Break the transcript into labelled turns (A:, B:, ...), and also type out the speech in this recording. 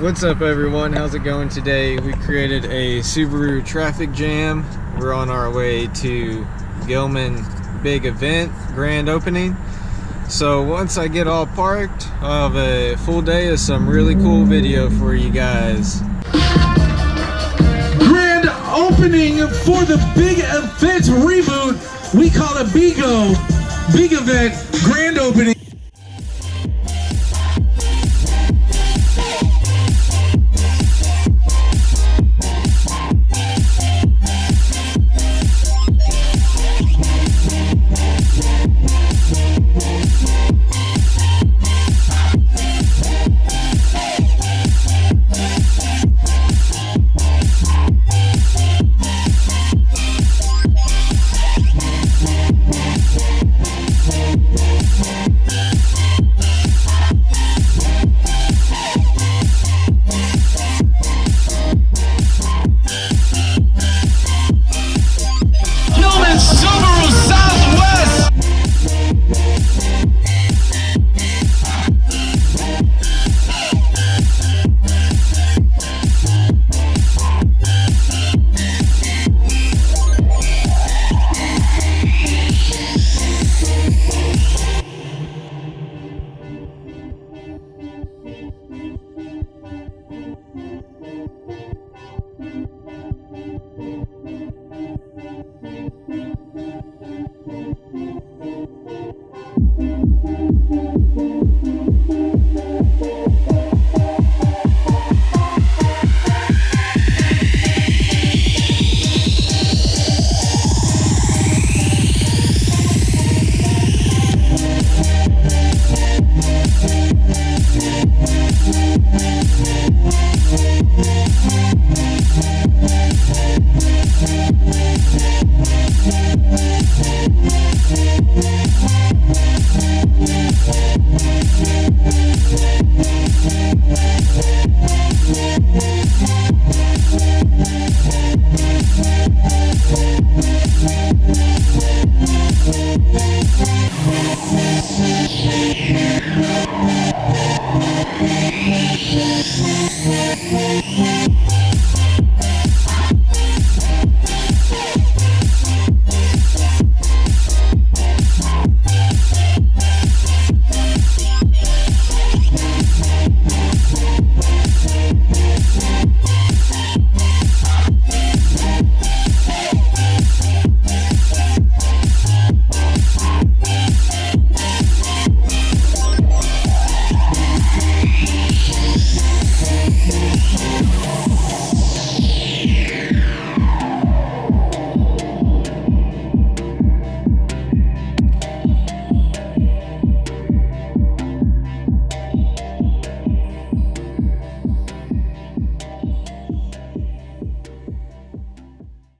A: What's up everyone, how's it going today? We created a Subaru traffic jam. We're on our way to Gilman big event, grand opening. So once I get all parked, I'll have a full day of some really cool video for you guys.
B: Grand opening for the big event reboot. We call it BIGO, big event, grand opening.
C: We'll be right back.